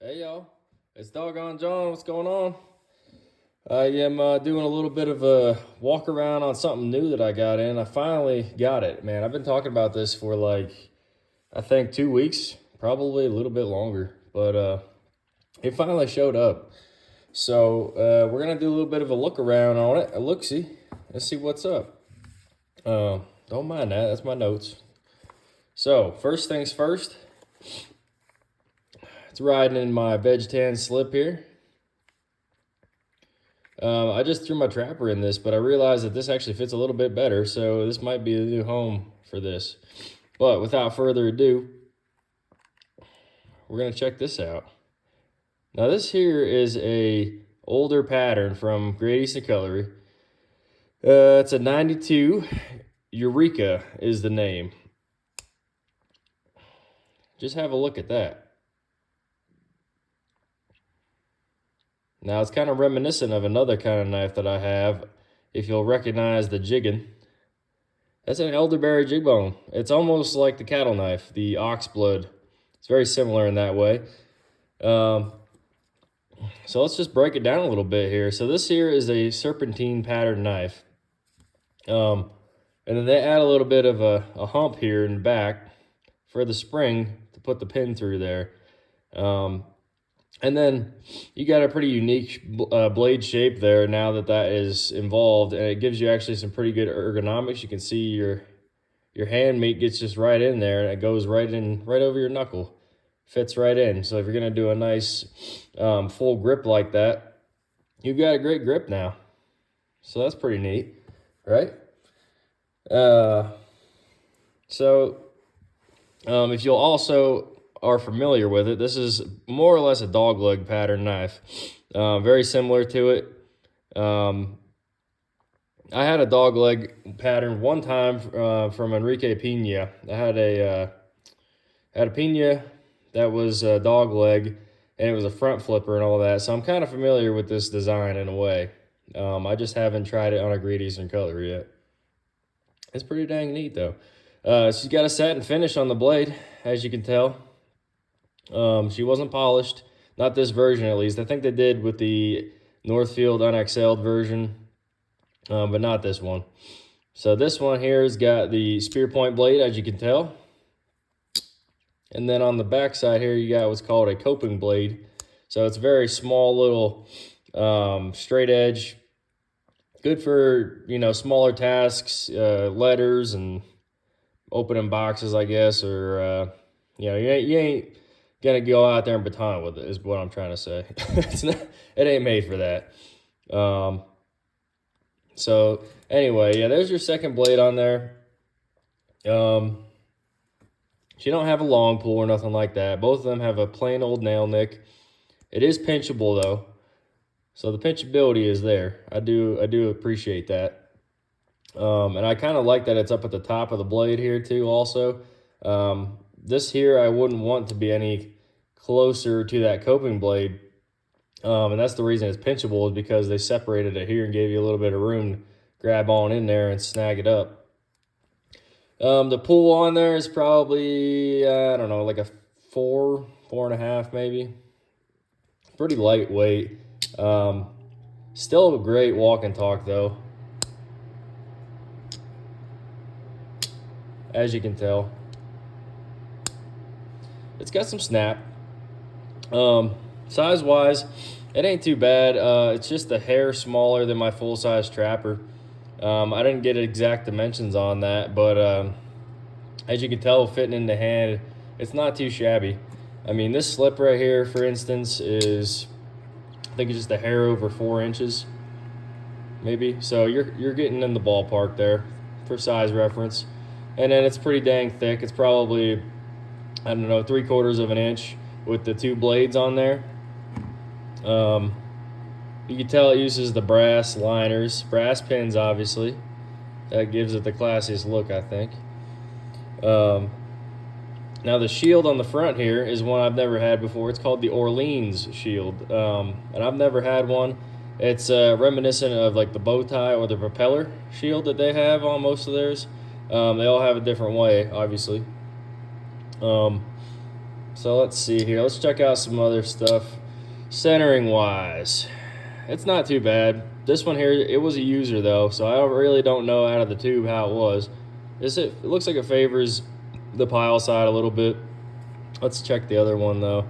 Hey y'all, it's Doggone John. What's going on? I am doing a little bit of a walk around on something new that I got in. I finally got it, man. I've been talking about this for I think 2 weeks, probably a little bit longer, but it finally showed up. So we're gonna do a little bit of a look around on it, a look see. Let's see what's up. Don't mind that. That's my notes. So first things first. It's riding in my veg tan slip here. I just threw my trapper in this, but I realized that this actually fits a little bit better, so this might be the new home for this. But without further ado, we're going to check this out. Now this here is a older pattern from Great Eastern Cutlery. It's a 92. Eureka is the name. Just have a look at that. Now it's kind of reminiscent of another kind of knife that I have, if you'll recognize the jigging. That's an elderberry jig bone. It's almost like the cattle knife, the ox blood. It's very similar in that way. So let's just break it down a little bit here. So this here is a serpentine pattern knife. And then they add a little bit of a hump here in the back for the spring to put the pin through there. And then you got a pretty unique blade shape there now that is involved, and it gives you actually some pretty good ergonomics. You can see your hand meat gets just right in there, and it goes right over your knuckle. Fits right in. So if you're going to do a nice full grip like that, you've got a great grip now. So that's pretty neat, right? If you'll also are familiar with it, this is more or less a dogleg pattern knife. Very similar to it. I had a dogleg pattern one time from Enrique Pina. I had a Pina that was a dogleg, and it was a front flipper and all that. So I'm kind of familiar with this design in a way. I just haven't tried it on a Great Eastern Cutlery yet. It's pretty dang neat though. She's got a satin finish on the blade, as you can tell. She wasn't polished, not this version at least. I think they did with the Northfield unexcelled version, but not this one. So this one here has got the spear point blade, as you can tell. And then on the back side here, you got what's called a coping blade. So it's very small little straight edge. Good for, smaller tasks, letters and opening boxes, I guess, or, you ain't gonna go out there and baton with it, is what I'm trying to say. It ain't made for that. So anyway, yeah, there's your second blade on there. She don't have a long pull or nothing like that. Both of them have a plain old nail nick. It is pinchable though, so the pinchability is there. I do appreciate that. And I kind of like that it's up at the top of the blade here too also. This here I wouldn't want to be any closer to that coping blade. And that's the reason it's pinchable, is because they separated it here and gave you a little bit of room to grab on in there and snag it up. The pull on there is probably, I don't know, like a 4.5 maybe. Pretty lightweight. Still a great walk and talk though, as you can tell. It's got some snap. Size wise, it ain't too bad. It's just a hair smaller than my full size trapper. I didn't get exact dimensions on that, but as you can tell, fitting in the hand, it's not too shabby. I mean, this slip right here, for instance, is, I think it's just a hair over 4 inches, maybe. So you're getting in the ballpark there for size reference. And then it's pretty dang thick. It's probably, I don't know, 3/4 of an inch with the 2 blades on there. You can tell it uses the brass liners, brass pins, obviously. That gives it the classiest look, I think. Now the shield on the front here is one I've never had before. It's called the Orleans shield, and I've never had one. It's reminiscent of like the bow tie or the propeller shield that they have on most of theirs. They all have a different way, obviously. So let's see here. Let's check out some other stuff. Centering wise, it's not too bad. This one here, it was a user though, so I really don't know out of the tube how it was. It looks like it favors the pile side a little bit. Let's check the other one though.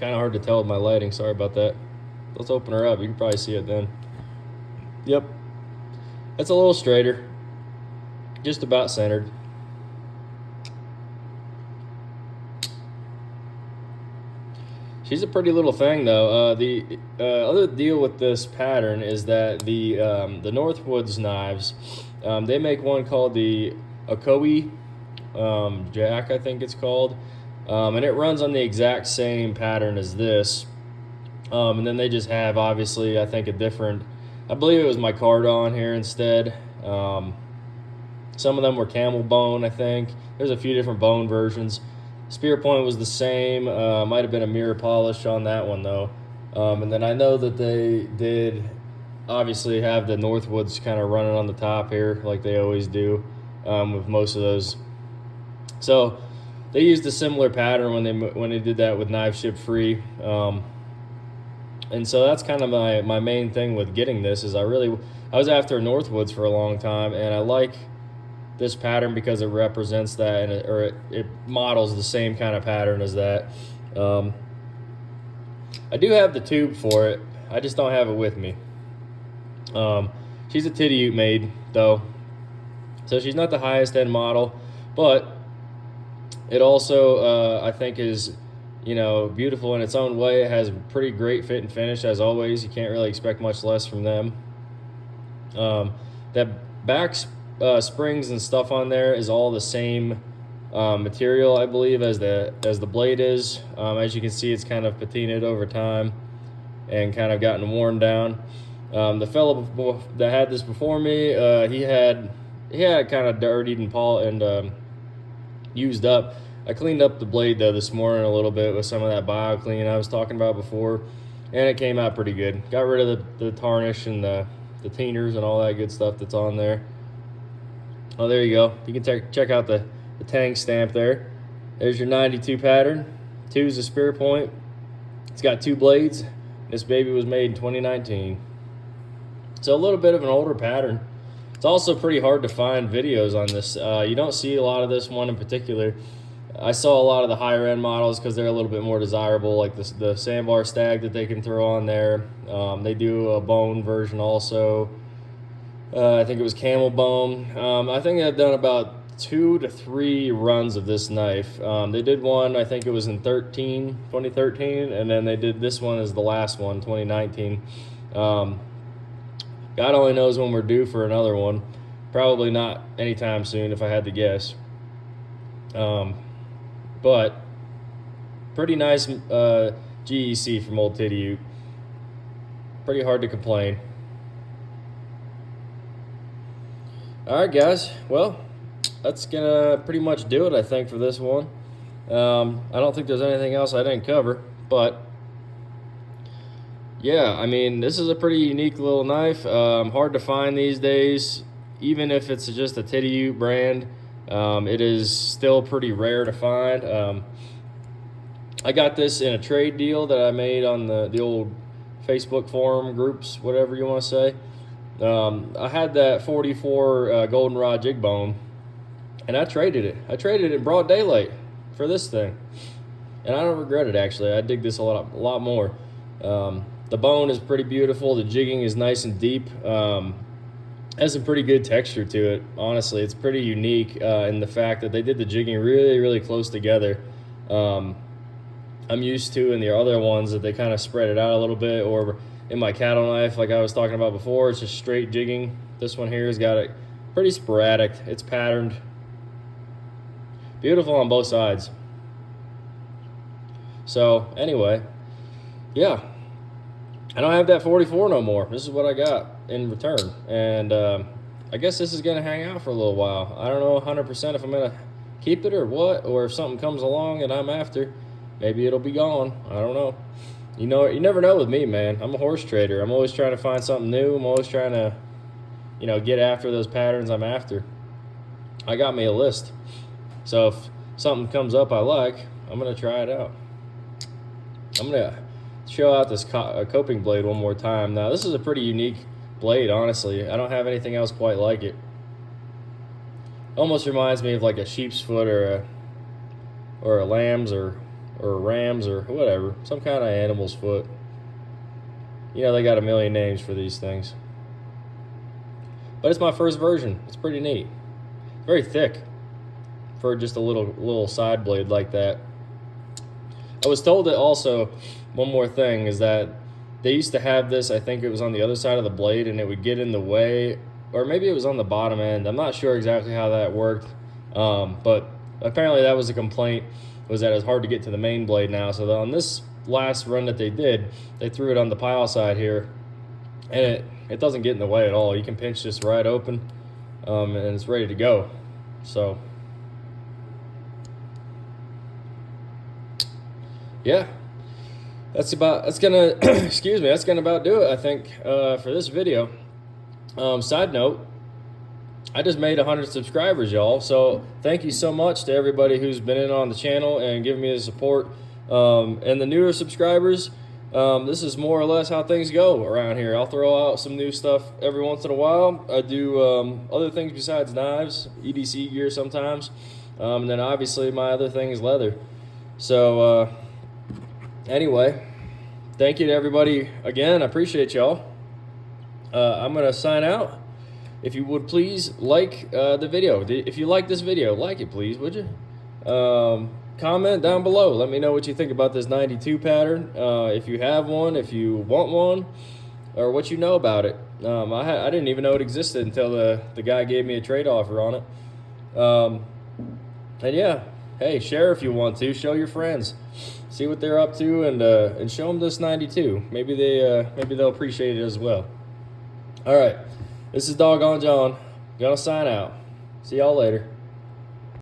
Kind of hard to tell with my lighting. Sorry about that. Let's open her up. You can probably see it then. Yep. It's a little straighter. Just about centered. She's a pretty little thing though. The other deal with this pattern is that the Northwoods knives, they make one called the Okoe Jack, I think it's called. And it runs on the exact same pattern as this. And then they just have, obviously, I think a different, I believe it was micarta on here instead. Some of them were camel bone, I think. There's a few different bone versions. Spear point was the same. Might have been a mirror polish on that one though. And then I know that they did obviously have the Northwoods kind of running on the top here like they always do with most of those. So they used a similar pattern when they did that with Knife Ship Free. And so that's kind of my main thing with getting this is I was after Northwoods for a long time, and I like this pattern because it represents that, and it models the same kind of pattern as that. I do have the tube for it. I just don't have it with me. She's a Titty Ute made though, so she's not the highest end model, but it also I think is, you know, beautiful in its own way. It has a pretty great fit and finish as always. You can't really expect much less from them. That back springs and stuff on there is all the same material, I believe, as the blade is. As you can see, it's kind of patinaed over time and kind of gotten worn down. The fellow that had this before me, he had kind of dirtied and used up. I cleaned up the blade though this morning a little bit with some of that bio clean I was talking about before, and it came out pretty good. Got rid of the tarnish and the tieners and all that good stuff that's on there. Oh, there you go. You can check out the tang stamp there. There's your 92 pattern. 2 is the spear point. It's got 2 blades. This baby was made in 2019. So a little bit of an older pattern. It's also pretty hard to find videos on this. You don't see a lot of this one in particular. I saw a lot of the higher end models because they're a little bit more desirable, like the sandbar stag that they can throw on there. They do a bone version also. I think it was camel bone. I think they've done about 2 to 3 runs of this knife. They did one, I think it was in 2013, and then they did this one as the last one, 2019. God only knows when we're due for another one. Probably not anytime soon, if I had to guess. But pretty nice GEC from Old Titty Ute. Pretty hard to complain. All right, guys. Well, that's gonna pretty much do it, I think, for this one. I don't think there's anything else I didn't cover, but yeah, I mean, this is a pretty unique little knife. Hard to find these days, even if it's just a Titty Ute brand. It is still pretty rare to find. I got this in a trade deal that I made on the old Facebook forum groups, whatever you want to say. I had that 44 goldenrod jig bone, and I traded it. I traded it in broad daylight for this thing, and I don't regret it, actually. I dig this a lot more. The bone is pretty beautiful. The jigging is nice and deep. Has a pretty good texture to it, honestly. It's pretty unique in the fact that they did the jigging really, really close together. I'm used to in the other ones that they kind of spread it out a little bit, or in my cattle knife, like I was talking about before, it's just straight jigging. This one here has got it pretty sporadic. It's patterned. Beautiful on both sides. So anyway, yeah. I don't have that 44 no more. This is what I got in return. And I guess this is going to hang out for a little while. I don't know 100% if I'm going to keep it or what, or if something comes along and I'm after, maybe it'll be gone. I don't know. You know, you never know with me, man. I'm a horse trader. I'm always trying to find something new. I'm always trying to, you know, get after those patterns I'm after. I got me a list. So something comes up I like, I'm going to try it out. I'm going to show out this coping blade one more time. Now, this is a pretty unique blade, honestly. I don't have anything else quite like it. Almost reminds me of like a sheep's foot or a lamb's or a ram's or whatever. Some kind of animal's foot. You know, they got a million names for these things. But it's my first version. It's pretty neat. Very thick for just a little side blade like that. I was told that also, one more thing, is that they used to have this, I think it was on the other side of the blade, and it would get in the way, or maybe it was on the bottom end. I'm not sure exactly how that worked, but apparently that was a complaint, was that it was hard to get to the main blade now. So on this last run that they did, they threw it on the pile side here, and it doesn't get in the way at all. You can pinch this right open, and it's ready to go. So yeah, that's gonna excuse me, that's gonna about do it, I think, for this video. Side note, I just made 100 subscribers, y'all. So thank you so much to everybody who's been in on the channel and giving me the support. And the newer subscribers, this is more or less how things go around here. I'll throw out some new stuff every once in a while. I do other things besides knives, EDC gear sometimes. And then obviously my other thing is leather. So anyway, thank you to everybody again. I appreciate y'all. I'm going to sign out. If you would please like the video. If you like this video, like it please, would you? Comment down below. Let me know what you think about this 92 pattern. If you have one, if you want one, or what you know about it. I didn't even know it existed until the guy gave me a trade offer on it. And yeah, hey, share if you want to. Show your friends. See what they're up to, and show them this 92. Maybe they'll appreciate it as well. All right, this is Doggone John. Gonna sign out. See y'all later.